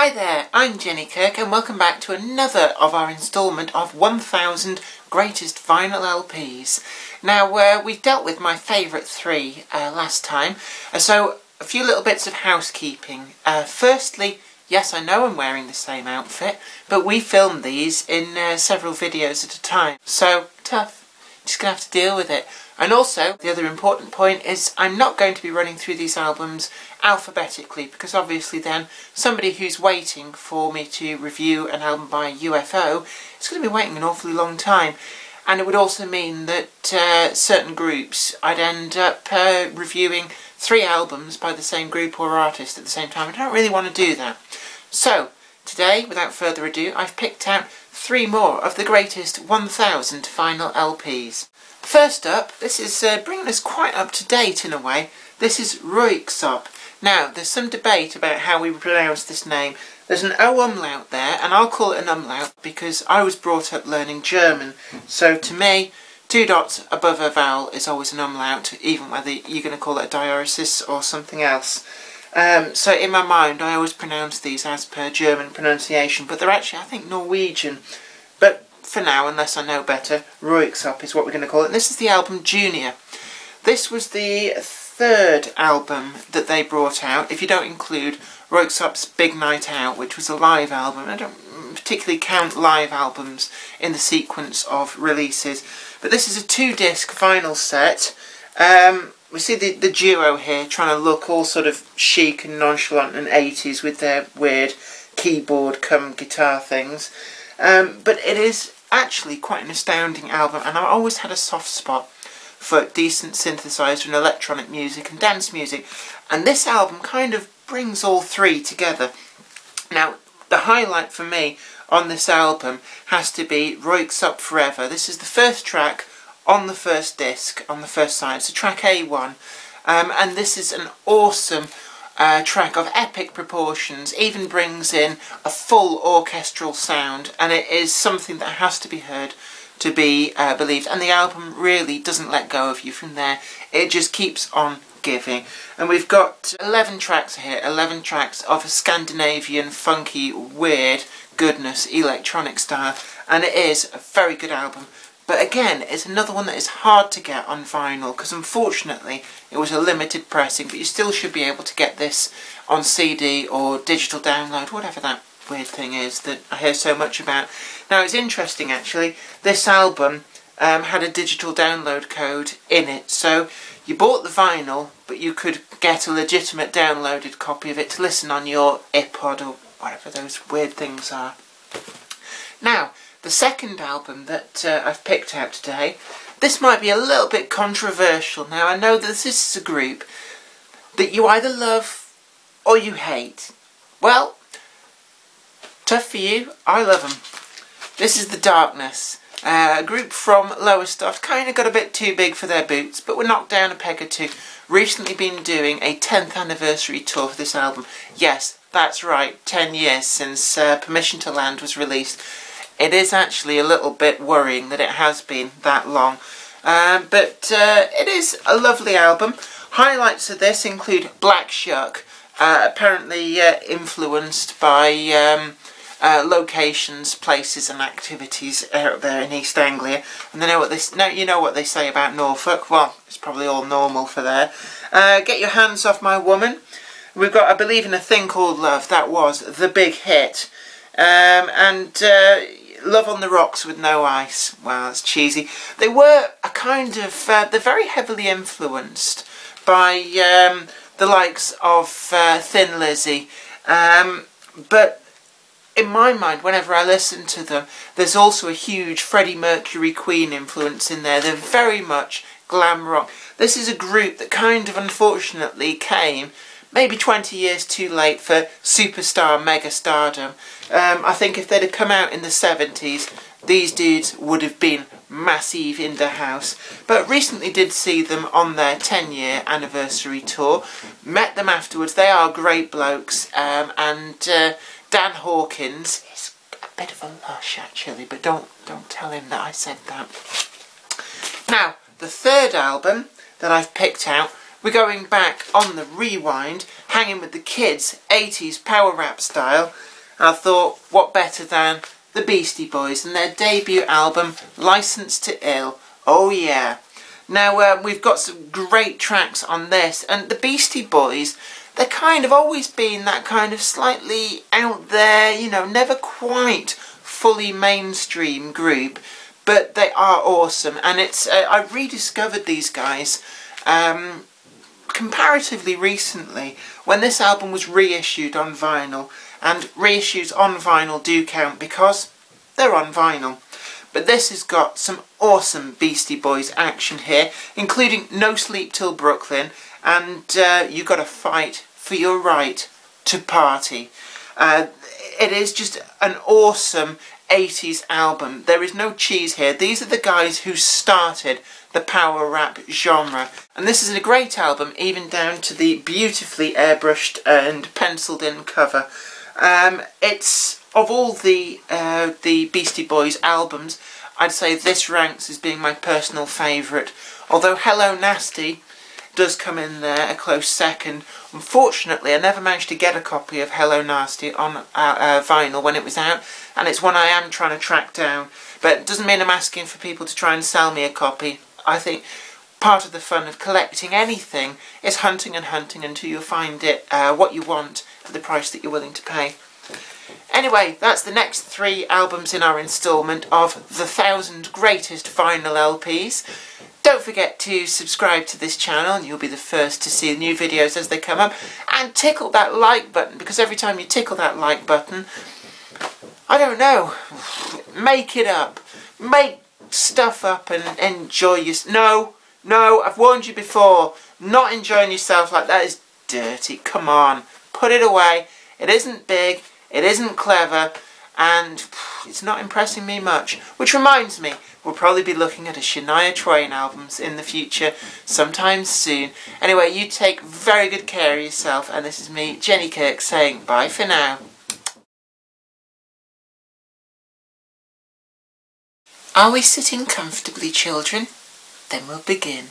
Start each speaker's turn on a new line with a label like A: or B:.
A: Hi there, I'm Jenny Kirk and welcome back to another of our instalment of 1000 Greatest Vinyl LPs. Now, we dealt with my favourite three last time, so a few little bits of housekeeping. Firstly, yes, I know I'm wearing the same outfit, but we filmed these in several videos at a time, so tough. Just gonna have to deal with it. And also, the other important point is I'm not going to be running through these albums alphabetically, because obviously then somebody who's waiting for me to review an album by UFO is going to be waiting an awfully long time. And it would also mean that certain groups, I'd end up reviewing 3 albums by the same group or artist at the same time. I don't really want to do that. So, today, without further ado, I've picked out 3 more of the greatest 1000 vinyl LPs. First up, this is bringing us quite up to date in a way. This is Röyksopp. Now, there's some debate about how we pronounce this name. There's an O umlaut there, and I'll call it an umlaut because I was brought up learning German. So to me, 2 dots above a vowel is always an umlaut, even whether you're going to call it a diaeresis or something else. So in my mind, I always pronounce these as per German pronunciation, but they're actually, I think, Norwegian. But for now, unless I know better, Röyksopp is what we're going to call it. And this is the album Junior. This was the 3rd album that they brought out, if you don't include Röyksopp's Big Night Out, which was a live album. I don't particularly count live albums in the sequence of releases. But this is a 2-disc vinyl set. We see the duo here trying to look all sort of chic and nonchalant and 80s with their weird keyboard cum guitar things. But it is actually quite an astounding album, and I've always had a soft spot for decent synthesizer and electronic music and dance music, and this album kind of brings all 3 together. Now, the highlight for me on this album has to be Röyksopp Forever. This is the first track on the first disc, on the first side, so track A1, and this is an awesome track of epic proportions, even brings in a full orchestral sound, and it is something that has to be heard to be believed, and the album really doesn't let go of you from there. It just keeps on giving. And we've got 11 tracks here, 11 tracks of a Scandinavian funky weird goodness electronic style, and it is a very good album. But again, it's another one that is hard to get on vinyl, because unfortunately it was a limited pressing, but you still should be able to get this on CD or digital download, whatever that weird thing is that I hear so much about. Now, it's interesting actually, this album had a digital download code in it, so you bought the vinyl, but you could get a legitimate downloaded copy of it to listen on your iPod or whatever those weird things are. Now, the second album that I've picked out today, this might be a little bit controversial. Now, I know that this is a group that you either love or you hate. Well, tough for you, I love them. This is The Darkness, a group from Lowestoft, kind of got a bit too big for their boots, but were knocked down a peg or 2. Recently been doing a 10th anniversary tour for this album. Yes, that's right, 10 years since Permission to Land was released. It is actually a little bit worrying that it has been that long. But it is a lovely album. Highlights of this include Black Shuck, apparently influenced by locations, places and activities out there in East Anglia. And you know what they say about Norfolk. Well, it's probably all normal for there. Get Your Hands Off My Woman. We've got I Believe in a Thing Called Love. That was the big hit. Love on the Rocks with No Ice. Wow, that's cheesy. They were a kind of, they're very heavily influenced by the likes of Thin Lizzy. But in my mind, whenever I listen to them, there's also a huge Freddie Mercury Queen influence in there. They're very much glam rock. This is a group that kind of unfortunately came maybe 20 years too late for superstar mega stardom. I think if they'd have come out in the 70s, these dudes would have been massive in the house. But recently did see them on their 10-year anniversary tour. Met them afterwards. They are great blokes. And Dan Hawkins is a bit of a lush actually, but don't tell him that I said that. Now, the 3rd album that I've picked out, we're going back on the rewind, hanging with the kids, 80s power rap style. And I thought, what better than the Beastie Boys and their debut album, Licensed to Ill. Oh yeah. Now, we've got some great tracks on this, and the Beastie Boys, they're kind of always been that kind of slightly out there, you know, never quite fully mainstream group, but they are awesome. And it's I rediscovered these guys comparatively recently when this album was reissued on vinyl, and reissues on vinyl do count because they're on vinyl. But this has got some awesome Beastie Boys action here, including No Sleep Till Brooklyn and You Gotta Fight for Your Right to Party. It is just an awesome 80s album. There is no cheese here. These are the guys who started the power rap genre. And this is a great album, even down to the beautifully airbrushed and penciled in cover. It's, of all the Beastie Boys albums, I'd say this ranks as being my personal favourite. Although Hello Nasty does come in there a close second. Unfortunately, I never managed to get a copy of Hello Nasty on vinyl when it was out, and it's one I am trying to track down. But it doesn't mean I'm asking for people to try and sell me a copy. I think part of the fun of collecting anything is hunting and hunting until you find it what you want at the price that you're willing to pay. Anyway, that's the next 3 albums in our instalment of the 1,000 Greatest Vinyl LPs. Don't forget to subscribe to this channel and you'll be the first to see new videos as they come up. And tickle that like button, because every time you tickle that like button, I don't know, make it up. Make stuff up and enjoy yourself. No, I've warned you before. Not enjoying yourself like that is dirty. Come on, put it away. It isn't big, it isn't clever, and it's not impressing me much. Which reminds me, we'll probably be looking at a Shania Twain albums in the future, sometime soon. Anyway, you take very good care of yourself, and this is me, Jenny Kirk, saying bye for now. Are we sitting comfortably, children? Then we'll begin.